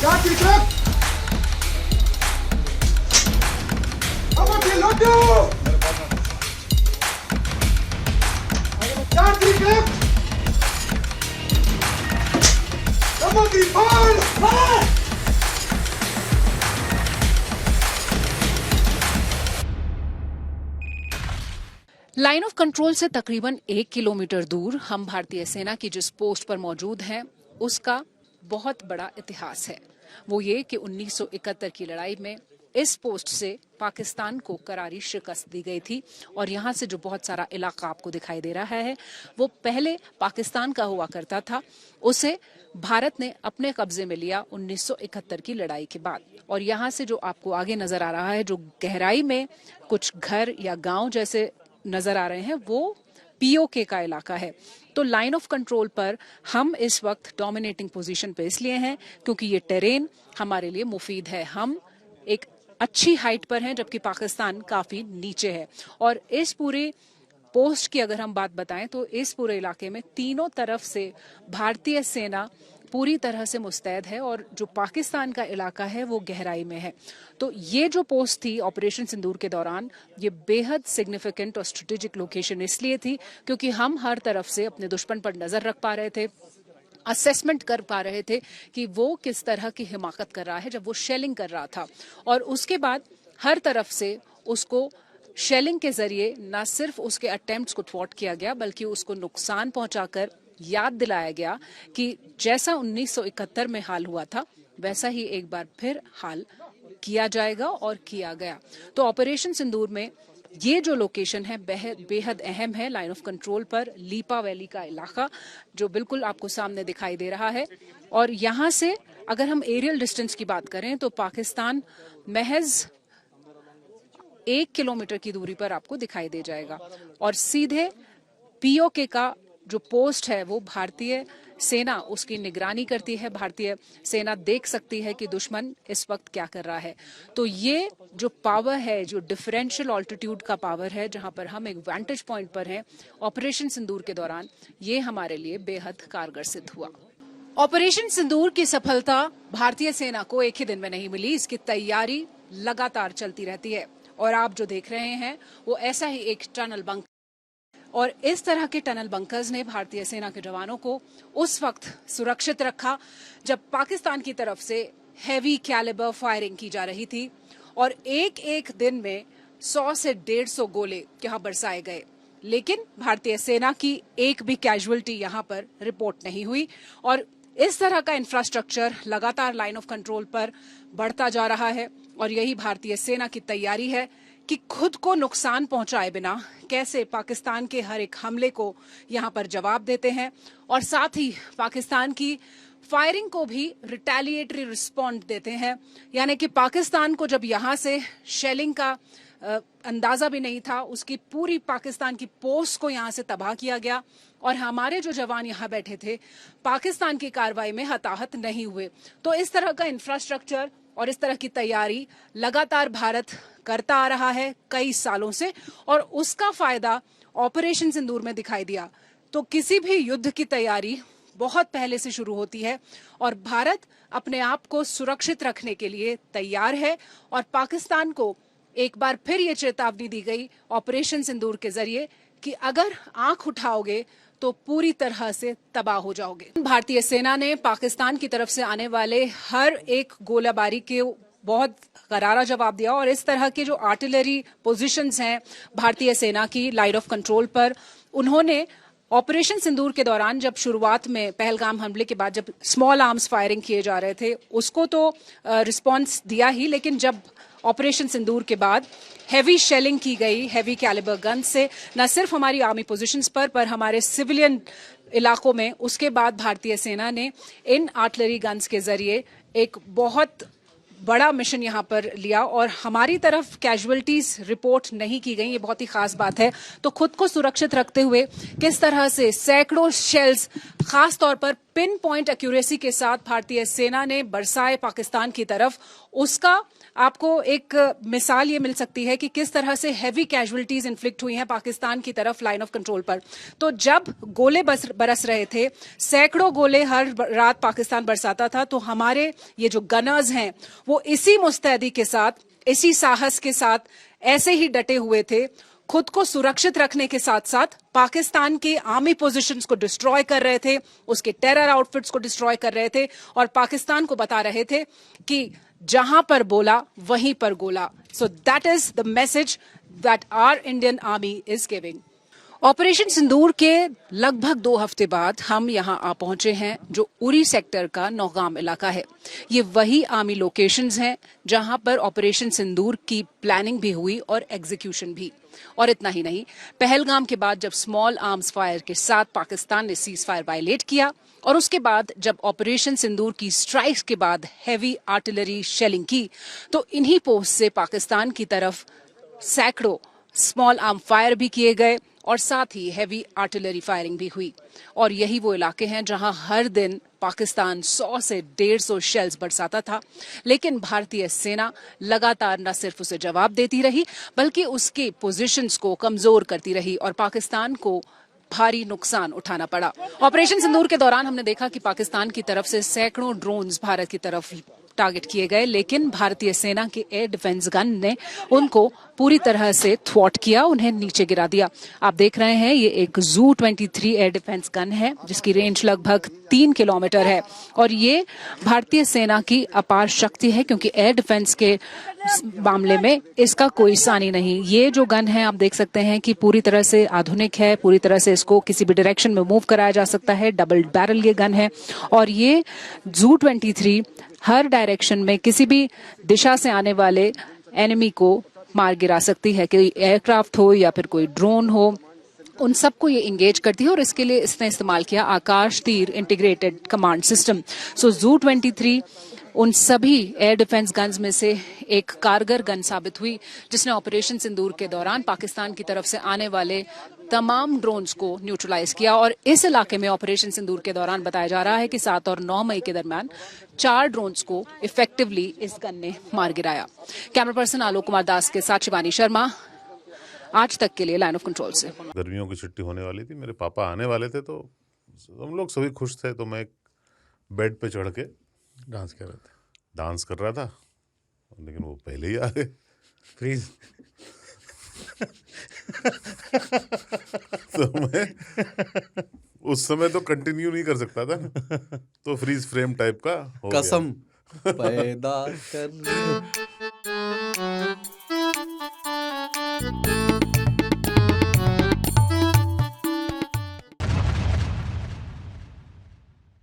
Line of control से तकरीबन 1 kilometre दूर हम भारतीय सेना की जिस पोस्ट पर मौजूद हैं उसका बहुत बड़ा इतिहास है। वो ये कि 1971 की लड़ाई में इस पोस्ट से पाकिस्तान को करारी शिकस्त दी गई थी और यहाँ से जो बहुत सारा इलाका आपको दिखाई दे रहा है वो पहले पाकिस्तान का हुआ करता था। उसे भारत ने अपने कब्जे में लिया 1971 की लड़ाई के बाद। और यहाँ से जो आपको आगे नजर आ रहा है, जो गहराई में कुछ घर या गांव जैसे नजर आ रहे हैं, वो पीओके का इलाका है। तो लाइन ऑफ कंट्रोल पर हम इस वक्त डोमिनेटिंग पोजीशन पे इसलिए हैं क्योंकि ये टेरेन हमारे लिए मुफीद है। हम एक अच्छी हाइट पर हैं जबकि पाकिस्तान काफी नीचे है। और इस पूरे पोस्ट की अगर हम बात बताएं तो इस पूरे इलाके में तीनों तरफ से भारतीय सेना पूरी तरह से मुस्तैद है और जो पाकिस्तान का इलाका है वो गहराई में है। तो ये जो पोस्ट थी ऑपरेशन सिंदूर के दौरान, ये बेहद सिग्निफिकेंट और स्ट्रेटेजिक लोकेशन इसलिए थी क्योंकि हम हर तरफ से अपने दुश्मन पर नजर रख पा रहे थे, असेसमेंट कर पा रहे थे कि वो किस तरह की हिमाकत कर रहा है जब वो शेलिंग कर रहा था। और उसके बाद हर तरफ से उसको शेलिंग के जरिए न सिर्फ उसके अटेम्प्ट्स को थ्वॉट किया गया बल्कि उसको नुकसान पहुंचाकर याद दिलाया गया कि जैसा 1971 में हाल हुआ था वैसा ही एक बार फिर हाल किया जाएगा और किया गया। तो ऑपरेशन सिंदूर में ये जो लोकेशन है बेहद अहम है। लाइन ऑफ कंट्रोल पर लीपा वैली का इलाका जो बिल्कुल आपको सामने दिखाई दे रहा है। और यहाँ से अगर हम एरियल डिस्टेंस की बात करें तो पाकिस्तान महज 1 किलोमीटर की दूरी पर आपको दिखाई दे जाएगा। और सीधे पीओके का जो पोस्ट है वो भारतीय सेना उसकी निगरानी करती है। भारतीय सेना देख सकती है कि दुश्मन इस वक्त क्या कर रहा है। तो ये जो पावर है, जो डिफरेंशियल ऑल्टीट्यूड का पावर है, जहां पर हम एक वैंटेज पॉइंट पर हैं ऑपरेशन सिंदूर के दौरान, ये हमारे लिए बेहद कारगर सिद्ध हुआ। ऑपरेशन सिंदूर की सफलता भारतीय सेना को एक ही दिन में नहीं मिली, इसकी तैयारी लगातार चलती रहती है। और आप जो देख रहे हैं वो ऐसा ही एक टनल बंकर, और इस तरह के टनल बंकर्स ने भारतीय सेना के जवानों को उस वक्त सुरक्षित रखा जब पाकिस्तान की तरफ से हैवी कैलिबर फायरिंग की जा रही थी और एक एक दिन में 100 से 150 गोले यहां बरसाए गए। लेकिन भारतीय सेना की एक भी कैजुअल्टी यहां पर रिपोर्ट नहीं हुई। और इस तरह का इंफ्रास्ट्रक्चर लगातार लाइन ऑफ कंट्रोल पर बढ़ता जा रहा है और यही भारतीय सेना की तैयारी है कि खुद को नुकसान पहुंचाए बिना कैसे पाकिस्तान के हर एक हमले को यहां पर जवाब देते हैं और साथ ही पाकिस्तान की फायरिंग को भी रिटेलिएटरी रिस्पॉन्ड देते हैं। यानी कि पाकिस्तान को जब यहां से शेलिंग का अंदाजा भी नहीं था, उसकी पूरी पाकिस्तान की पोस्ट को यहां से तबाह किया गया और हमारे जो जवान यहां बैठे थे पाकिस्तान की कार्रवाई में हताहत नहीं हुए। तो इस तरह का इंफ्रास्ट्रक्चर और इस तरह की तैयारी लगातार भारत करता आ रहा है कई सालों से और उसका फायदा ऑपरेशन सिंदूर में दिखाई दिया। तो किसी भी युद्ध की तैयारी बहुत पहले से शुरू होती है और भारत अपने आप को सुरक्षित रखने के लिए तैयार है। और पाकिस्तान को एक बार फिर ये चेतावनी दी गई ऑपरेशन सिंदूर के जरिए कि अगर आंख उठाओगे तो पूरी तरह से तबाह हो जाओगे। भारतीय सेना ने पाकिस्तान की तरफ से आने वाले हर एक गोलाबारी के बहुत करारा जवाब दिया और इस तरह के जो आर्टिलरी पोजीशंस हैं भारतीय सेना की लाइन ऑफ कंट्रोल पर, उन्होंने ऑपरेशन सिंदूर के दौरान जब शुरुआत में पहलगाम हमले के बाद जब स्मॉल आर्म्स फायरिंग किए जा रहे थे उसको तो रिस्पांस दिया ही, लेकिन जब ऑपरेशन सिंदूर के बाद हैवी शेलिंग की गई हैवी कैलिबर गन से न सिर्फ हमारी आर्मी पोजीशंस पर हमारे सिविलियन इलाकों में, उसके बाद भारतीय सेना ने इन आर्टिलरी गन्स के जरिए एक बहुत बड़ा मिशन यहां पर लिया और हमारी तरफ कैजुअल्टीज रिपोर्ट नहीं की गई, ये बहुत ही खास बात है। तो खुद को सुरक्षित रखते हुए किस तरह से सैकड़ों शेल्स खास तौर पर पिन पॉइंट एक्यूरेसी के साथ भारतीय सेना ने बरसाए पाकिस्तान की तरफ, उसका आपको एक मिसाल ये मिल सकती है कि किस तरह से हैवी कैजुअलिटीज इन्फ्लिक्ट हुई हैं पाकिस्तान की तरफ लाइन ऑफ कंट्रोल पर। तो जब गोले बरस रहे थे, सैकड़ों गोले हर रात पाकिस्तान बरसाता था, तो हमारे ये जो गनर्स हैं वो इसी मुस्तैदी के साथ, इसी साहस के साथ ऐसे ही डटे हुए थे, खुद को सुरक्षित रखने के साथ साथ पाकिस्तान के आर्मी पोजीशंस को डिस्ट्रॉय कर रहे थे, उसके टेरर आउटफिट्स को डिस्ट्रॉय कर रहे थे और पाकिस्तान को बता रहे थे कि जहां पर बोला वहीं पर गोला। So that is the message that our Indian army is giving. Operation Sindoor के लगभग 2 हफ्ते बाद हम यहां आ पहुंचे हैं, जो उरी सेक्टर का नौगाम इलाका है। ये वही आर्मी लोकेशंस हैं जहां पर ऑपरेशन सिंदूर की प्लानिंग भी हुई और एग्जीक्यूशन भी। और इतना ही नहीं, पहलगाम के बाद जब स्मॉल आर्म्स फायर के साथ पाकिस्तान ने सीज फायर वायलेट किया और उसके बाद जब ऑपरेशन सिंदूर की स्ट्राइक्स के बाद हैवी आर्टिलरी शेलिंग की, तो इन्हीं पोस्ट से पाकिस्तान की तरफ सैकड़ों स्मॉल आर्म फायर भी किए गए और साथ ही हैवी आर्टिलरी फायरिंग भी हुई। और यही वो इलाके हैं जहां हर दिन पाकिस्तान 100 से 150 शेल्स बरसाता था, लेकिन भारतीय सेना लगातार न सिर्फ उसे जवाब देती रही बल्कि उसके पोजीशंस को कमजोर करती रही और पाकिस्तान को भारी नुकसान उठाना पड़ा। ऑपरेशन सिंदूर के दौरान हमने देखा कि पाकिस्तान की तरफ से सैकड़ों ड्रोन्स भारत की तरफ टारगेट किए गए, लेकिन भारतीय सेना के एयर डिफेंस गन ने उनको पूरी तरह से थ्वॉट किया, उन्हें नीचे गिरा दिया। आप देख रहे हैं ये एक जू 23 एयर डिफेंस गन है जिसकी रेंज लगभग 3 किलोमीटर है और ये भारतीय सेना की अपार शक्ति है, क्योंकि एयर डिफेंस के मामले में इसका कोई सानी नहीं। ये जो गन है आप देख सकते हैं कि पूरी तरह से आधुनिक है, पूरी तरह से इसको किसी भी डायरेक्शन में मूव कराया जा सकता है। डबल बैरल ये गन है और ये जू 23 हर डायरेक्शन में किसी भी दिशा से आने वाले एनिमी को मार गिरा सकती है, कि एयरक्राफ्ट हो या फिर कोई ड्रोन हो, उन सबको ये इंगेज करती है। और इसके लिए इसने इस्तेमाल किया आकाश तीर इंटीग्रेटेड कमांड सिस्टम। सो जू 23 उन सभी एयर डिफेंस गन्स में से एक कारगर गन साबित हुई, जिसने ऑपरेशन सिंदूर के दौरान पाकिस्तान की तरफ से आने वाले तमाम ड्रोन्स को न्यूट्रलाइज किया। और इस इलाके में ऑपरेशन सिंदूर के दौरान बताया जा रहा है कि 7 और 9 मई के दरमियान 4 ड्रोन्स को इफेक्टिवली इस गन ने मार गिराया। कैमरा पर्सन आलोक कुमार दास के साथ शिवानी शर्मा, आज तक के लिए लाइन ऑफ कंट्रोल से। गर्मियों की छुट्टी होने वाली थी, मेरे पापा आने वाले थे, तो हम लोग सभी खुश थे। तो मैं बेड पे चढ़ के डांस कर रहा था, लेकिन वो पहले ही आ गए। फ्रीज। तो मैं उस समय तो कंटिन्यू नहीं कर सकता था, तो फ्रीज फ्रेम टाइप का हो कसम पैदा कर